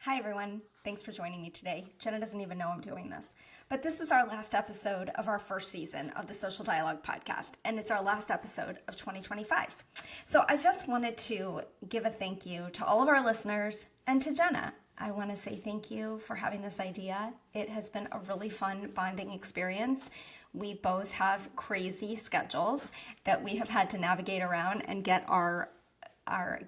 Hi, everyone. Thanks for joining me today. Jenna doesn't even know I'm doing this, but this is our last episode of our first season of the Social Dialogue podcast, and it's our last episode of 2025. So I just wanted to give a thank you to all of our listeners and to Jenna. I want to say thank you for having this idea. It has been a really fun bonding experience. We both have crazy schedules that we have had to navigate around and get our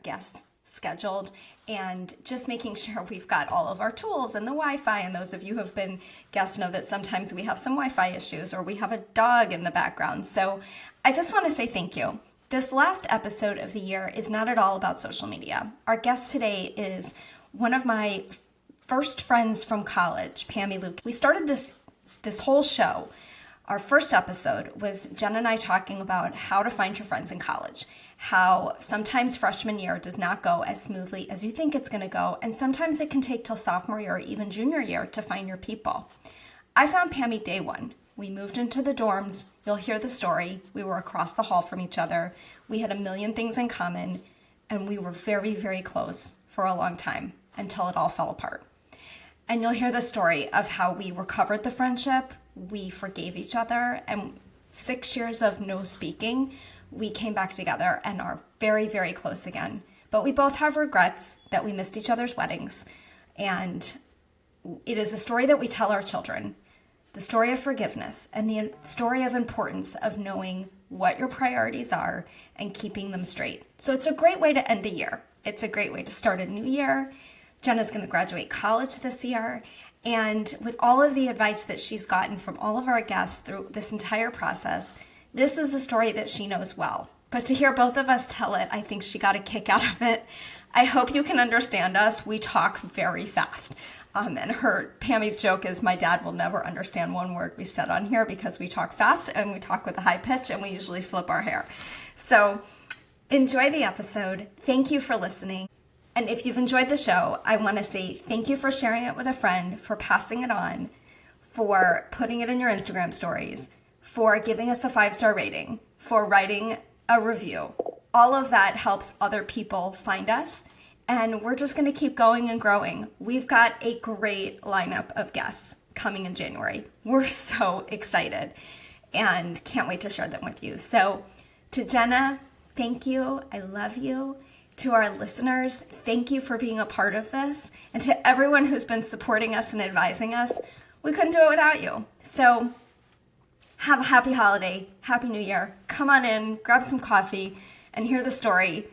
guests scheduled, and just making sure we've got all of our tools and the Wi-Fi. And those of you who have been guests know that sometimes we have some Wi-Fi issues or we have a dog in the background. So I just want to say thank you. This last episode of the year is not at all about social media. Our guest today is one of my first friends from college, Pam Lookatch. We started this whole show. Our first episode was Jenna and I talking about how to find your friends in college, how sometimes freshman year does not go as smoothly as you think it's going to go, and sometimes it can take till sophomore year or even junior year to find your people. I found Pami day one. We moved into the dorms. You'll hear the story. We were across the hall from each other. We had a million things in common, and we were very, very close for a long time until it all fell apart. And you'll hear the story of how we recovered the friendship, we forgave each other, and 6 years of no speaking, we came back together and are very, very close again. But we both have regrets that we missed each other's weddings. And it is a story that we tell our children, the story of forgiveness and the story of importance of knowing what your priorities are and keeping them straight. So it's a great way to end a year. It's a great way to start a new year. Jenna's going to graduate college this year. And with all of the advice that she's gotten from all of our guests through this entire process, this is a story that she knows well. But to hear both of us tell it, I think she got a kick out of it. I hope you can understand us. We talk very fast. And Pami's joke is my dad will never understand one word we said on here because we talk fast and we talk with a high pitch and we usually flip our hair. So enjoy the episode. Thank you for listening. And if you've enjoyed the show, I want to say thank you for sharing it with a friend, for passing it on, for putting it in your Instagram stories, for giving us a 5-star rating, for writing a review. All of that helps other people find us. And we're just going to keep going and growing. We've got a great lineup of guests coming in January. We're so excited and can't wait to share them with you. So to Jenna, thank you. I love you. To our listeners, thank you for being a part of this. And to everyone who's been supporting us and advising us, we couldn't do it without you. So have a happy holiday, happy new year. Come on in, grab some coffee, and hear the story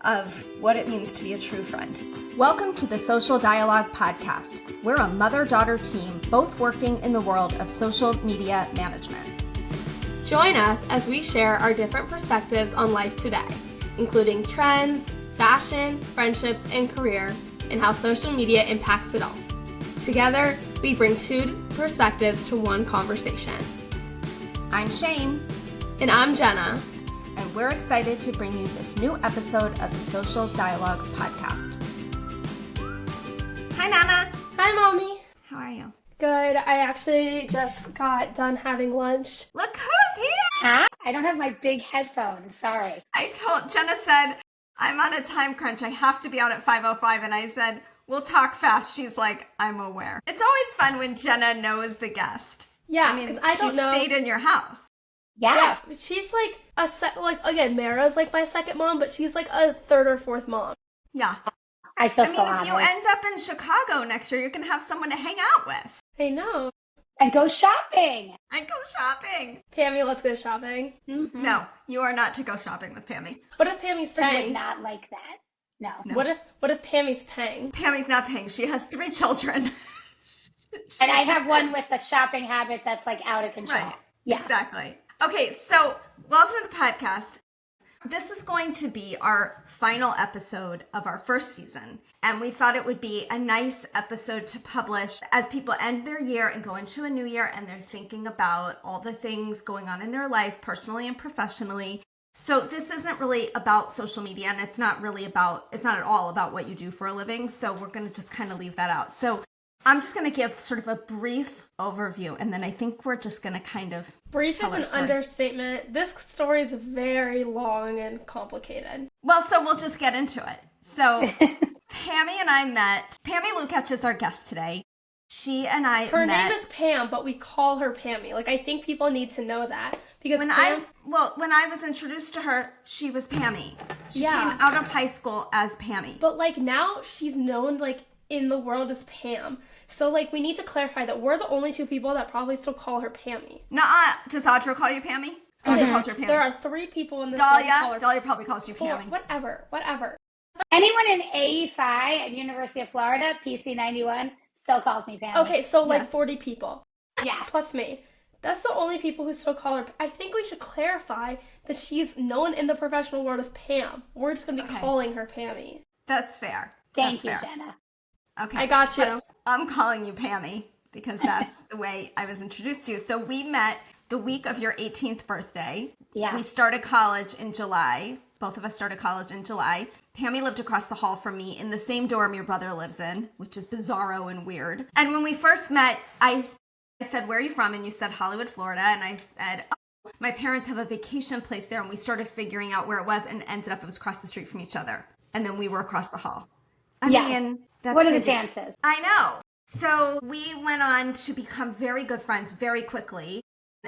of what it means to be a true friend. Welcome to the Social Dialogue podcast. We're a mother-daughter team, both working in the world of social media management. Join us as we share our different perspectives on life today, including trends, fashion, friendships, and career, and how social media impacts it all. Together, we bring two perspectives to one conversation. I'm Shane. And I'm Jenna. And we're excited to bring you this new episode of the Social Dialogue podcast. Hi, Nana. Hi, Mommy. How are you? Good. I actually just got done having lunch. Look who's here! Huh? I don't have my big headphones. Sorry. Jenna said, I'm on a time crunch. I have to be out at 5:05. And I said, we'll talk fast. She's like, I'm aware. It's always fun when Jenna knows the guest. Yeah, because I don't know. She stayed in your house. Yeah. She's like again, Mara's like my second mom, but she's like a third or fourth mom. Yeah. I feel so honored. If you end up in Chicago next year, you can have someone to hang out with. I know. And go shopping. Pami, let's go shopping. Mm-hmm. No, you are not to go shopping with Pami. What if Pami's I paying? would not like that. No. What if Pami's paying? Pami's not paying. She has 3 children. And I have one with a shopping habit that's like out of control. Right. Yeah. Exactly. Okay, so welcome to the podcast. This is going to be our final episode of our first season. And we thought it would be a nice episode to publish as people end their year and go into a new year and they're thinking about all the things going on in their life, personally and professionally. So this isn't really about social media, and it's not at all about what you do for a living. So we're going to just kind of leave that out. So I'm just going to give sort of a brief overview, and then I think we're just going to kind of brief is an understatement. This story is very long and complicated. Well, so we'll just get into it. So Pammy and I met. Pam Lookatch is our guest today. She and I Her met. name is Pam, but we call her Pammy. Like, I think people need to know that. Because when I was introduced to her, she was Pammy. She came out of high school as Pammy. But, like, now she's known, like, in the world as Pam. So, like, we need to clarify that we're the only two people that probably still call her Pammy. Nuh-uh. Does Audra call you Pammy? Audra calls her Pammy. There are 3 people in this world that call her Dahlia probably calls you Pammy. Whatever. Anyone in AE5 at University of Florida, PC91, still calls me Pam. Okay, so like 40 people. Yeah. Plus me. That's the only people who still call her. I think we should clarify that she's known in the professional world as Pam. We're just going to be calling her Pammy. That's fair. Thank you, Jenna. Okay. I got you. I'm calling you Pammy because that's the way I was introduced to you. So we met the week of your 18th birthday. Yeah. We started college in July. Both of us started college in July. Pammy lived across the hall from me in the same dorm your brother lives in, which is bizarro and weird. And when we first met, I said, where are you from? And you said Hollywood, Florida. And I said, oh, my parents have a vacation place there. And we started figuring out where it was and ended up it was across the street from each other. And then we were across the hall. I mean, that's what are crazy. the chances? I know. So we went on to become very good friends very quickly.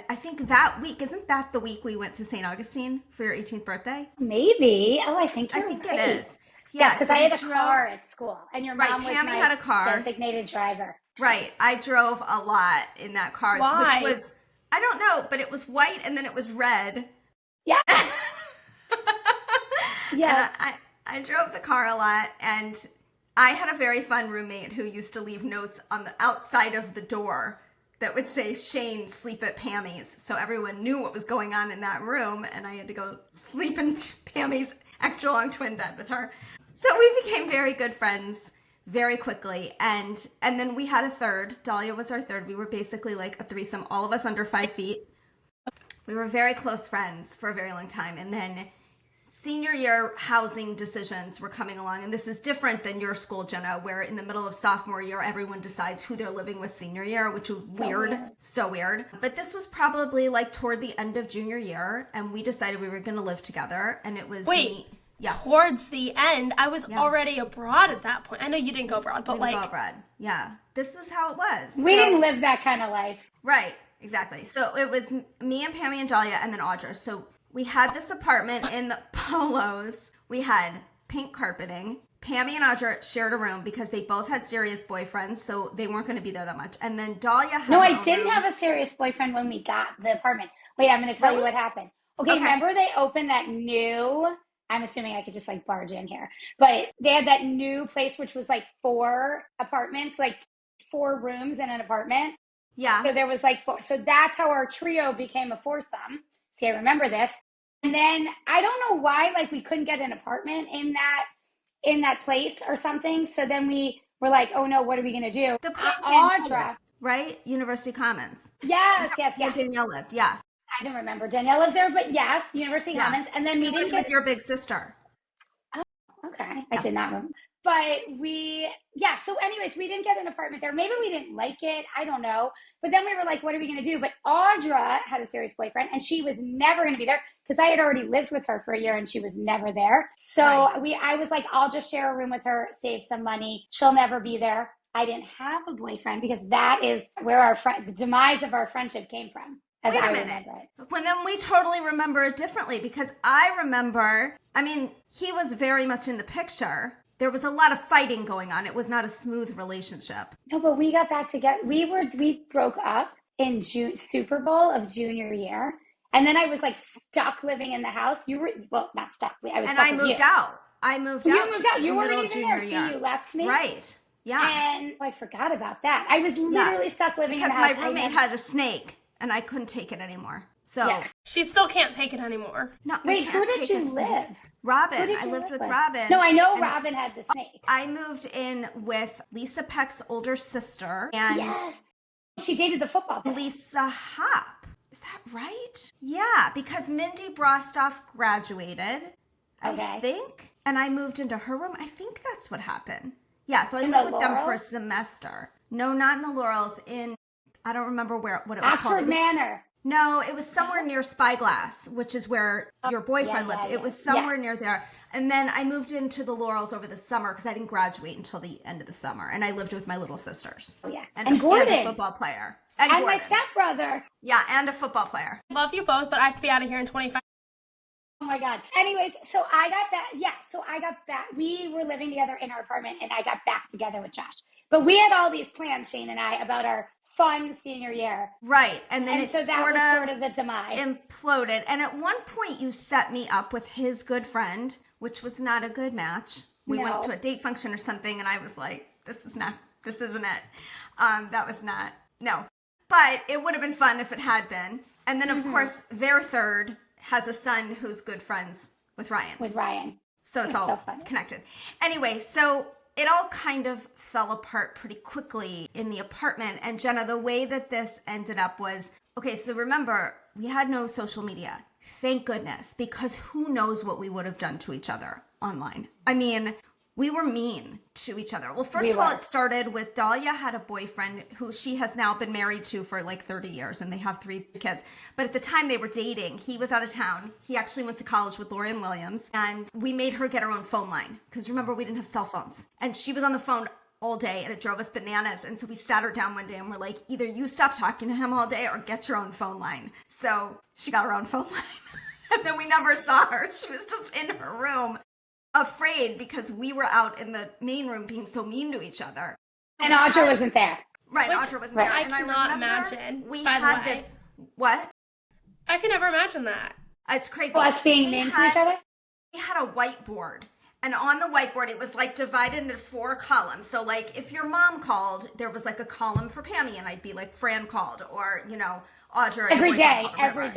I think that week, isn't that the week we went to St. Augustine for your 18th birthday? Maybe. Oh, I think right. It is. Yes, because I had a car at school, and your mom was Pammy my had a car. designated driver. Right. I drove a lot in that car. Why? Which was, I don't know, but it was white and then it was red. Yeah. Yeah. And I drove the car a lot, and I had a very fun roommate who used to leave notes on the outside of the door that would say, Shane, sleep at Pammy's. So everyone knew what was going on in that room, and I had to go sleep in Pammy's extra long twin bed with her. So we became very good friends very quickly. And then we had a third. Dahlia was our third. We were basically like a threesome, all of us under 5 feet. We were very close friends for a very long time. And then senior year housing decisions were coming along. And this is different than your school, Jenna, where in the middle of sophomore year, everyone decides who they're living with senior year, which was weird. So weird. But this was probably like toward the end of junior year. And we decided we were going to live together. And it was me. Yeah. Towards the end, I was already abroad at that point. I know you didn't go abroad, but Go abroad. Yeah. This is how it was. We didn't live that kind of life. Right. Exactly. So it was me and Pammy and Dahlia and then Audra. So we had this apartment in the Polos. We had pink carpeting. Pammy and Audra shared a room because they both had serious boyfriends, so they weren't going to be there that much. And then Dahlia had I didn't have a serious boyfriend when we got the apartment. Wait, I'm going to tell you what happened. Okay, remember they opened that new, I'm assuming I could just like barge in here, but they had that new place which was like 4 apartments, like 4 rooms in an apartment. Yeah. So there was like 4. So that's how our trio became a foursome. See, I remember this. And then I don't know why, like we couldn't get an apartment in that place or something. So then we were like, oh no, what are we going to do? The place Audra. Right? University Commons. Yes. Where Danielle lived, yeah. I don't remember. Danielle lived there, but yes, University Commons. And then she lived with your big sister. Oh, okay. I did not remember. But so anyways, we didn't get an apartment there. Maybe we didn't like it. I don't know. But then we were like, what are we going to do? But Audra had a serious boyfriend and she was never going to be there because I had already lived with her for a year and she was never there. So I was like, I'll just share a room with her, save some money. She'll never be there. I didn't have a boyfriend because that is where the demise of our friendship came from. Wait a minute. Well, then we totally remember it differently because I remember, he was very much in the picture. There was a lot of fighting going on. It was not a smooth relationship. No, but we got back together. We broke up in Super Bowl of junior year. And then I was like stuck living in the house. You were, well, not stuck. I was stuck with you. I moved out. You moved out. You weren't even there. See, you left me. Right. Yeah. And I forgot about that. I was literally stuck living in the house. Because my roommate had a snake and I couldn't take it anymore. So she still can't take it anymore. No. Wait, who did you live? Robin. I lived with Robin. No, I know Robin had the snake. I moved in with Lisa Peck's older sister. And yes. She dated the football player. Lisa Hop. Is that right? Yeah, because Mindy Brostoff graduated, I think. And I moved into her room. I think that's what happened. Yeah, so I lived with them for a semester. No, not in the Laurels. I don't remember what it was called. Oxford Manor. No, it was somewhere near Spyglass, which is where your boyfriend lived. It was somewhere near there. And then I moved into the Laurels over the summer because I didn't graduate until the end of the summer. And I lived with my little sisters. Oh, yeah. And Gordon. And a football player. And my stepbrother. Yeah, and a football player. Love you both, but I have to be out of here in 25. Oh my God. Anyways, so I got back. Yeah, so I got back. We were living together in our apartment, and I got back together with Josh. But we had all these plans, Shane and I, about our fun senior year. Right. And then so that was sort of the demise. Imploded. And at one point, you set me up with his good friend, which was not a good match. We went to a date function or something, and I was like, this isn't it. That was not, no. But it would have been fun if it had been. And then, of course, their third has a son who's good friends with Ryan. So it's all connected. Anyway, so it all kind of fell apart pretty quickly in the apartment. And Jenna, the way that this ended up was, okay, so remember, we had no social media. Thank goodness, because who knows what we would have done to each other online. I mean, we were mean to each other. Well, first of all, it started with Dahlia had a boyfriend who she has now been married to for like 30 years, and they have 3 kids. But at the time they were dating, he was out of town. He actually went to college with Lorian Williams, and we made her get her own phone line. Because remember, we didn't have cell phones. And she was on the phone all day, and it drove us bananas. And so we sat her down one day, and we're like, either you stop talking to him all day or get your own phone line. So she got her own phone line. And then we never saw her. She was just in her room, afraid because we were out in the main room being so mean to each other. And Audra wasn't there. Right, Audra wasn't there. I cannot imagine. We had this, what? I can never imagine that. It's crazy. Us being mean to each other? We had a whiteboard. And on the whiteboard, it was like divided into 4 columns. So like if your mom called, there was like a column for Pami, and I'd be like, Fran called, or, you know, Audra. Every day. Like, every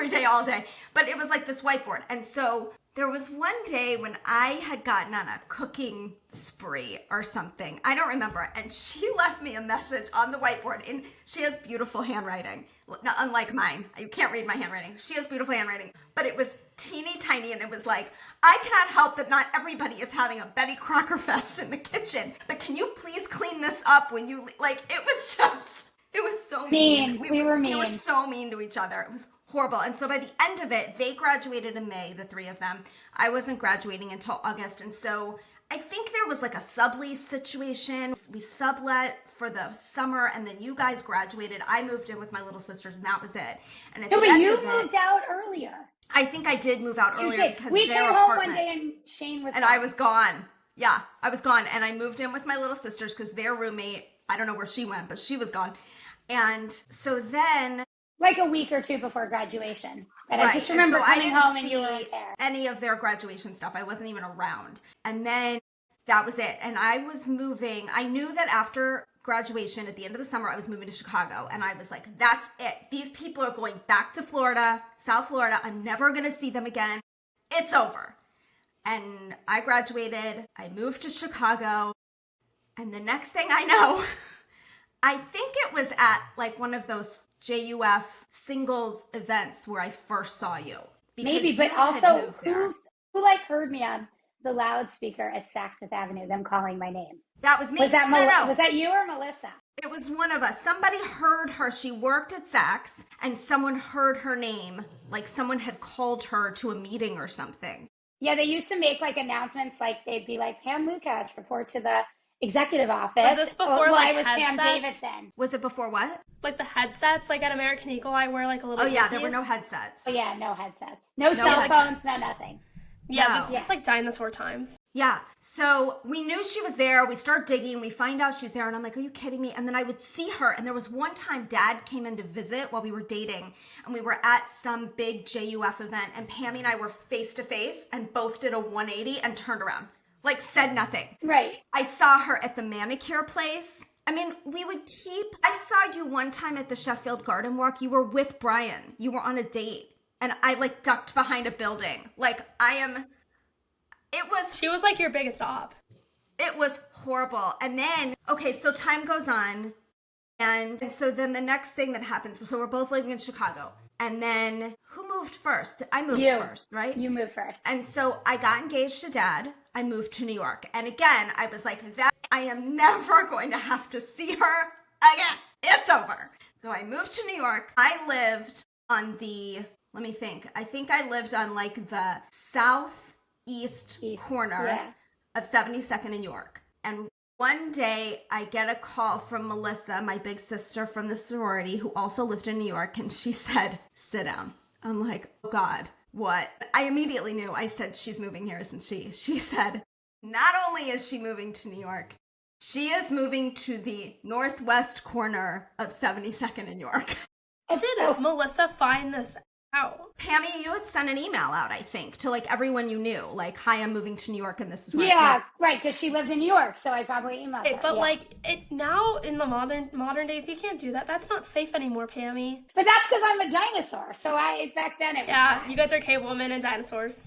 day, all day. But it was like this whiteboard. And so there was one day when I had gotten on a cooking spree or something. I don't remember. And she left me a message on the whiteboard. And she has beautiful handwriting. Not unlike mine. You can't read my handwriting. She has beautiful handwriting. But it was teeny tiny, and it was like, I cannot help that not everybody is having a Betty Crocker fest in the kitchen. But can you please clean this up when you, like, it was just, it was so mean. We were mean. We were so mean to each other. It was horrible. And so by the end of it, they graduated in May, the 3 of them. I wasn't graduating until August. And so I think there was like a sublease situation. We sublet for the summer, and then you guys graduated. I moved in with my little sisters, and that was it. And at no, the but end you of moved it, out earlier. I think I did move out earlier because we their came home apartment. one day and Shane was and gone. I was gone. Yeah, I was gone, and I moved in with my little sisters because their roommate, I don't know where she went, but she was gone. And so then, like a week or 2 before graduation. But right. I just remember so coming home and you weren't there. Any of their graduation stuff. I wasn't even around. And then that was it. And I was moving. I knew that after graduation at the end of the summer, I was moving to Chicago. And I was like, that's it. These people are going back to Florida, South Florida. I'm never going to see them again. It's over. And I graduated. I moved to Chicago. And the next thing I know, I think it was at like one of those JUF singles events where I first saw you. Maybe, but also who like heard me on the loudspeaker at Saks Fifth Avenue, them calling my name? That was me. Was that no. Was that you or Melissa? It was one of us. Somebody heard her. She worked at Saks, and someone heard her name. Like someone had called her to a meeting or something. Yeah, they used to make like announcements, like they'd be like, Pam Lookatch, report to the executive office. Was this before I was headsets? Pam Davidson. Was it before what? Like the headsets, like at American Eagle, I wear like a little. Oh yeah, there were no headsets. Oh yeah, no headsets, no cell phones, no nothing. Yeah, this is like dinosaur times. Yeah, so we knew she was there. We start digging. We find out she's there, and I'm like, are you kidding me? And then I would see her, and there was one time Dad came in to visit while we were dating, and we were at some big JUF event, and Pammy and I were face to face, and both did a 180 and turned around. Like, said nothing. Right. I saw her at the manicure place. I mean, I saw you one time at the Sheffield Garden Walk. You were with Brian. You were on a date. And I, like, ducked behind a building. Like, She was, like, your biggest op. It was horrible. And then, okay, so time goes on. And so then the next thing that happens, so we're both living in Chicago. And then, who moved first? I moved first, right? You moved first. And so I got engaged to Dad. I moved to New York. And again, I was like, I am never going to have to see her again. It's over. So I moved to New York. I lived on let me think. I think I lived on like the southeast corner of 72nd in York. And one day I get a call from Melissa, my big sister from the sorority, who also lived in New York. And she said, sit down. I'm like, oh God, what? I immediately knew. I said, she's moving here, isn't she? She said, not only is she moving to New York, she is moving to the northwest corner of 72nd in York. Did Melissa find this out? Pami, you had sent an email out, I think, to like everyone you knew. Like, hi, I'm moving to New York and this is where right, because she lived in New York, so I probably emailed her. But like, now in the modern days, you can't do that. That's not safe anymore, Pami. But that's because I'm a dinosaur, so back then it was fine. You guys are cavewomen and dinosaurs.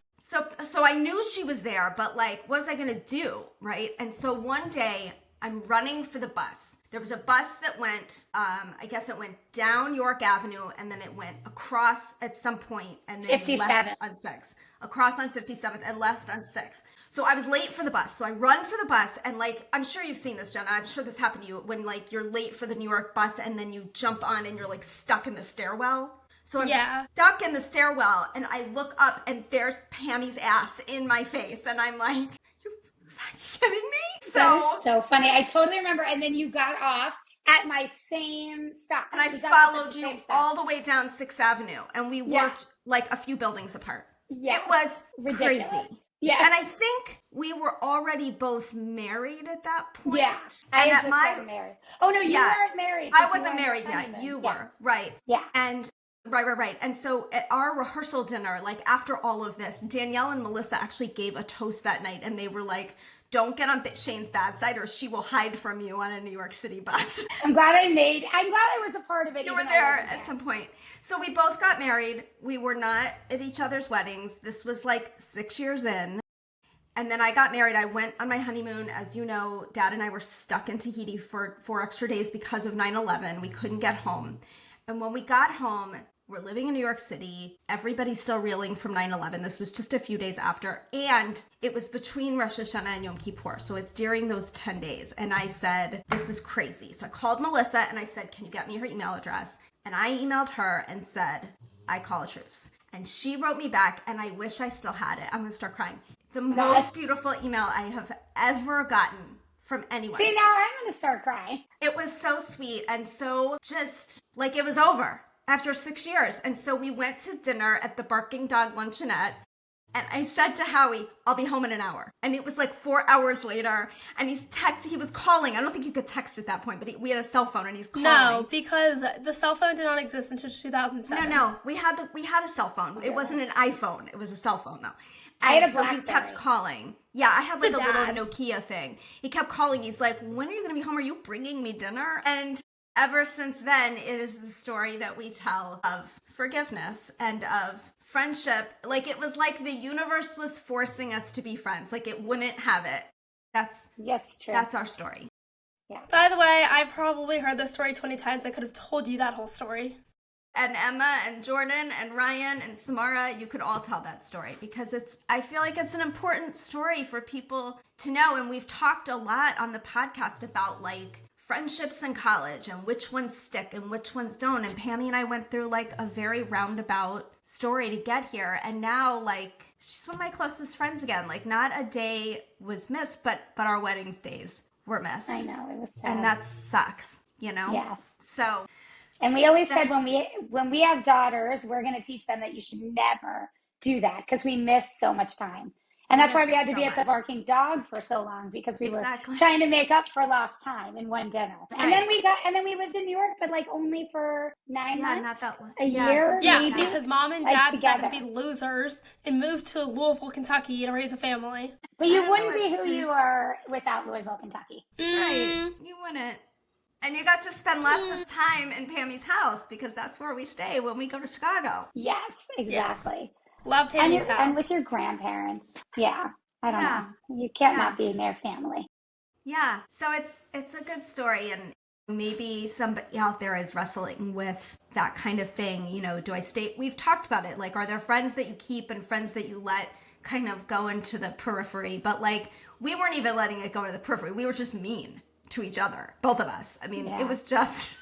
So I knew she was there, but like, what was I going to do, right? And so one day, I'm running for the bus. There was a bus that went, I guess it went down York Avenue, and then it went across at some point, and then 57. left on 6. Across on 57th and left on 6. So I was late for the bus. So I run for the bus, and like, I'm sure you've seen this, Jenna. I'm sure this happened to you when like you're late for the New York bus, and then you jump on and you're like stuck in the stairwell. So I'm stuck in the stairwell, and I look up, and there's Pami's ass in my face, and I'm like, kidding me? That is so funny. I totally remember. And then you got off at my same stop. And I followed you all the way down 6th Avenue. And we worked like a few buildings apart. Yeah. It was ridiculous. Crazy. Yeah. And I think we were already both married at that point. Yeah. I had just gotten married. Oh, no, you weren't married. I wasn't married yet. You were. Right. Yeah. And Right. And so at our rehearsal dinner, like after all of this, Danielle and Melissa actually gave a toast that night, and they were like, don't get on Shane's bad side or she will hide from you on a New York City bus. I'm glad I was a part of it. You were there at some point. So we both got married. We were not at each other's weddings. This was like 6 years in. And then I got married. I went on my honeymoon. As you know, Dad and I were stuck in Tahiti for 4 extra days because of 9/11. We couldn't get home. And when we got home, we're living in New York City. Everybody's still reeling from 9/11. This was just a few days after. And it was between Rosh Hashanah and Yom Kippur. So it's during those 10 days. And I said, this is crazy. So I called Melissa and I said, can you get me her email address? And I emailed her and said, I call a truce. And she wrote me back, and I wish I still had it. I'm going to start crying. The most beautiful email I have ever gotten from anyone. See, now I'm going to start crying. It was so sweet and so just like it was over. After 6 years. And so we went to dinner at the Barking Dog Luncheonette. And I said to Howie, I'll be home in an hour. And it was like 4 hours later. And he was calling. I don't think you could text at that point, but we had a cell phone and he's calling. No, because the cell phone did not exist until 2007. No. We had a cell phone. It wasn't an iPhone. It was a cell phone though. And I had a so BlackBerry. He kept calling. Yeah, I had like a little Nokia thing. He kept calling. He's like, when are you going to be home? Are you bringing me dinner? And ever since then, it is the story that we tell of forgiveness and of friendship. Like, it was like the universe was forcing us to be friends. Like, it wouldn't have it. That's true. That's our story. Yeah. By the way, I've probably heard this story 20 times. I could have told you that whole story. And Emma and Jordan and Ryan and Samara, you could all tell that story because I feel like it's an important story for people to know. And we've talked a lot on the podcast about like friendships in college and which ones stick and which ones don't. And Pami and I went through like a very roundabout story to get here. And now like she's one of my closest friends again. Like not a day was missed, but our wedding days were missed. I know, it was sad. And that sucks, you know? Yeah. So. And we always said when we have daughters, we're going to teach them that you should never do that because we miss so much time. And that's why we had to be at the Barking Dog for so long because we were trying to make up for lost time in one dinner. Right. And then we lived in New York, but like only for 9 months, not that long. A year. Yeah, maybe. Because mom and dad decided to be losers and moved to Louisville, Kentucky to raise a family. But you wouldn't be who you are without Louisville, Kentucky. That's right. You wouldn't. And you got to spend lots of time in Pami's house because that's where we stay when we go to Chicago. Yes, exactly. Yes. Love Pami's house. And with your grandparents. Yeah. I don't know. You can't not be in their family. Yeah. So it's a good story, and maybe somebody out there is wrestling with that kind of thing. You know, do I stay? We've talked about it. Like, are there friends that you keep and friends that you let kind of go into the periphery? But like, we weren't even letting it go to the periphery. We were just mean to each other, both of us. I mean, it was just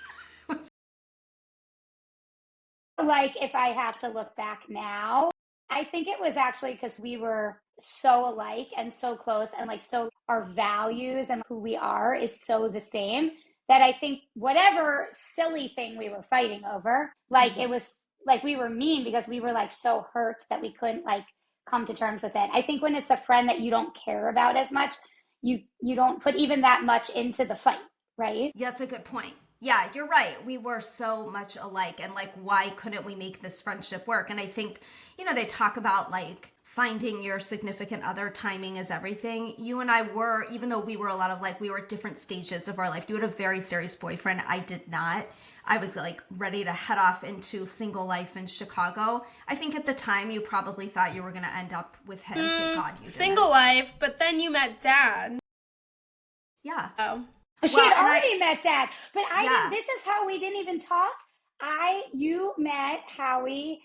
Like, if I have to look back now, I think it was actually because we were so alike and so close, and like, so our values and who we are is so the same, that I think whatever silly thing we were fighting over, like, it was like we were mean because we were like so hurt that we couldn't like come to terms with it. I think when it's a friend that you don't care about as much, you don't put even that much into the fight, right? Yeah, that's a good point. Yeah, you're right. We were so much alike, and like, why couldn't we make this friendship work? And I think, they talk about like finding your significant other, timing is everything. You and I were, even though we were a lot of like, we were at different stages of our life. You had a very serious boyfriend. I did not. I was like ready to head off into single life in Chicago. I think at the time you probably thought you were going to end up with him. Thank God you didn't. Single life, but then you met Dad. Yeah. Oh. She had already met Dad, but I didn't. This is how we didn't even talk. You met Howie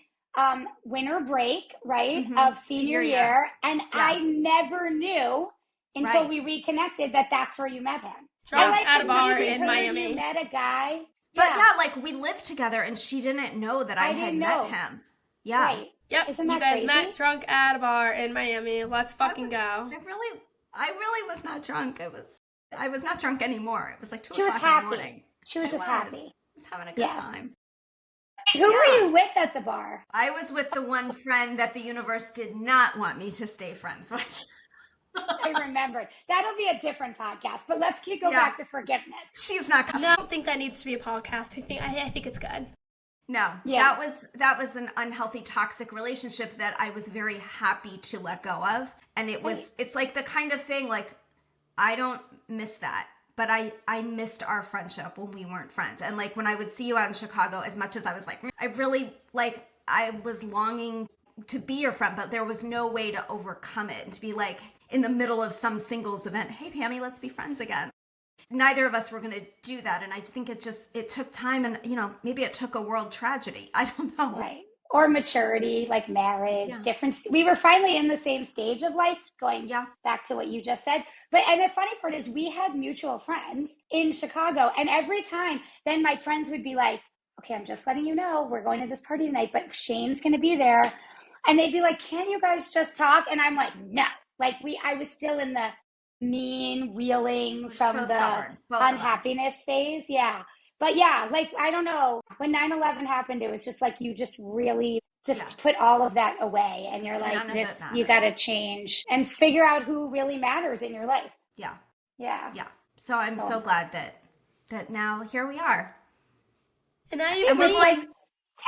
winter break, right, of senior year, and I never knew until we reconnected that that's where you met him. Drunk at a bar in Miami. You met a guy. But like we lived together, and she didn't know that I had met him. Yeah. Right. Yep. Isn't that you guys crazy? met drunk at a bar in Miami. Let's fucking go. I really was not drunk. I was not drunk anymore. It was like 2 She was o'clock in the happy. morning. She was just happy. I was having a good time. Who were you with at the bar? I was with the one friend that the universe did not want me to stay friends with. I remembered. That'll be a different podcast, but let's go back to forgiveness. She's not coming. No, I don't think that needs to be a podcast. I think it's good. No. Yeah. That was an unhealthy, toxic relationship that I was very happy to let go of. And it's like the kind of thing, like, I don't miss that. But I missed our friendship when we weren't friends. And like when I would see you out in Chicago, as much as I was like, I really like, I was longing to be your friend, but there was no way to overcome it and to be like in the middle of some singles event, hey Pammy, let's be friends again. Neither of us were going to do that. And I think it took time, and maybe it took a world tragedy. I don't know. Right. Or maturity, like marriage, different. We were finally in the same stage of life, going back to what you just said. And the funny part is we had mutual friends in Chicago. And every time then my friends would be like, okay, I'm just letting you know, we're going to this party tonight, but Shane's going to be there. And they'd be like, can you guys just talk? And I'm like, no. Like I was still in the mean reeling from the unhappiness phase. Yeah. But yeah, like, I don't know, when 9/11 happened, it was just like, you just really put all of that away. And you're like, you got to change and figure out who really matters in your life. Yeah. Yeah. Yeah. So I'm so glad that now here we are. And we're like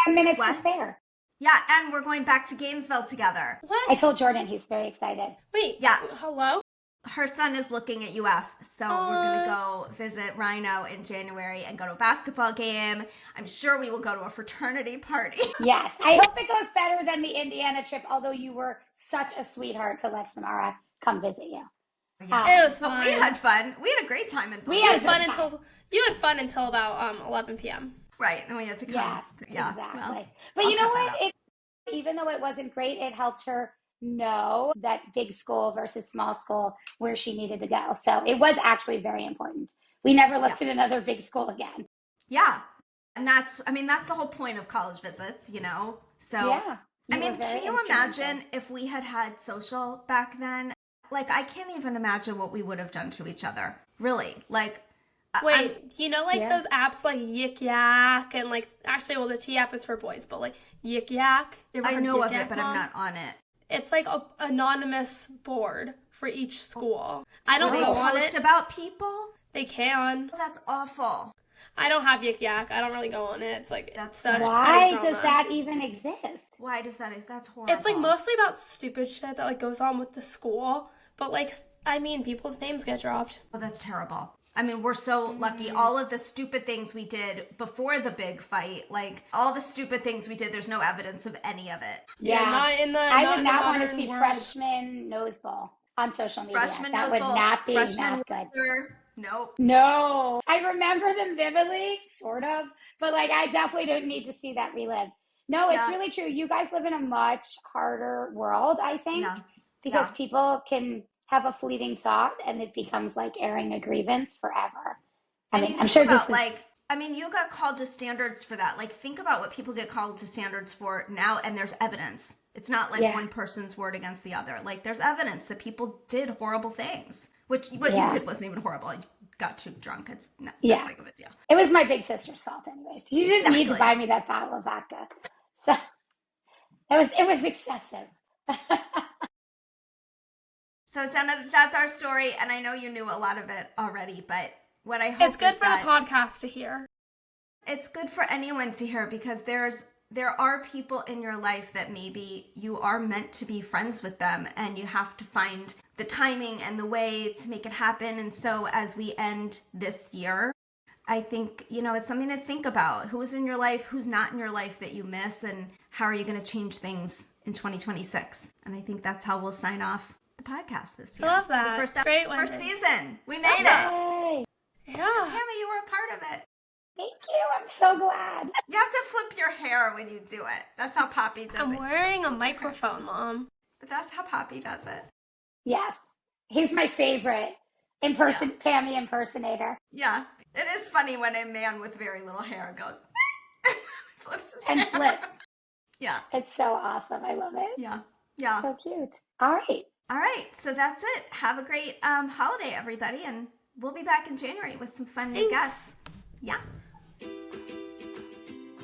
10 minutes to spare. Yeah. And we're going back to Gainesville together. What? I told Jordan, he's very excited. Wait. Yeah. Hello? Her son is looking at UF, so we're going to go visit Rhino in January and go to a basketball game. I'm sure we will go to a fraternity party. Yes. I hope it goes better than the Indiana trip, although you were such a sweetheart to let Samara come visit you. Yeah. It was fun. We had fun. We had a great time in Portland. You had fun until about 11 p.m. Right, and we had to come. Yeah, exactly. Well, but you know what? Even though it wasn't great, it helped her know that big school versus small school, where she needed to go. So it was actually very important. We never looked at another big school again. Yeah. And that's the whole point of college visits, So, yeah, can you imagine if we had social back then? Like, I can't even imagine what we would have done to each other. Really. Like, wait, those apps like Yik Yak and like, actually, well, the T app is for boys, but like Yik Yak. I know of it, but I'm not on it. It's like an anonymous board for each school. I don't go on it. Post about people? They can. Oh, that's awful. I don't have Yik Yak. I don't really go on it. It's like, why does that even exist? Why does that? That's horrible. It's like mostly about stupid shit that like goes on with the school. But like, people's names get dropped. Oh, that's terrible. We're so lucky. All of the stupid things we did before the big fight, like all the stupid things we did, there's no evidence of any of it. Yeah. I would not want to see world. freshman nose bowl on social media. That would not be not good. Nope. No. I remember them vividly, sort of, but like I definitely don't need to see that relived. No, it's really true. You guys live in a much harder world, I think, because people can have a fleeting thought and it becomes like airing a grievance forever. I'm sure this is I mean, you got called to standards for that. Like, think about what people get called to standards for now, and there's evidence. It's not like one person's word against the other. Like, there's evidence that people did horrible things. Which, what you did wasn't even horrible. You got too drunk. It's not that big of a deal. It was my big sister's fault anyways. You didn't need to buy me that bottle of vodka. So, it was excessive. So, Jenna, that's our story, and I know you knew a lot of it already, but what I hope it's good for the podcast to hear. It's good for anyone to hear, because there are people in your life that maybe you are meant to be friends with them, and you have to find the timing and the way to make it happen. And so as we end this year, I think, it's something to think about. Who's in your life, who's not in your life that you miss, and how are you going to change things in 2026? And I think that's how we'll sign off the podcast this year. I love that. Great first season. We made it. Yay. Yeah. Pammy, you were a part of it. Thank you. I'm so glad. You have to flip your hair when you do it. That's how Poppy does it. I'm wearing a microphone, Mom. But that's how Poppy does it. Yes. He's my favorite Pammy impersonator. Yeah. It is funny when a man with very little hair goes, flips his hair. Flips. Yeah. It's so awesome. I love it. Yeah. Yeah. So cute. All right. So that's it. Have a great holiday, everybody. And we'll be back in January with some fun new guests. Yeah.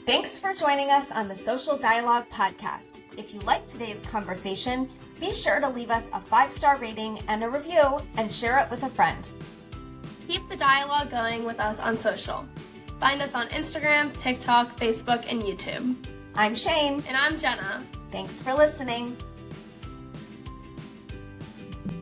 Thanks for joining us on the Social Dialogue Podcast. If you liked today's conversation, be sure to leave us a 5-star rating and a review, and share it with a friend. Keep the dialogue going with us on social. Find us on Instagram, TikTok, Facebook, and YouTube. I'm Shane. And I'm Jenna. Thanks for listening.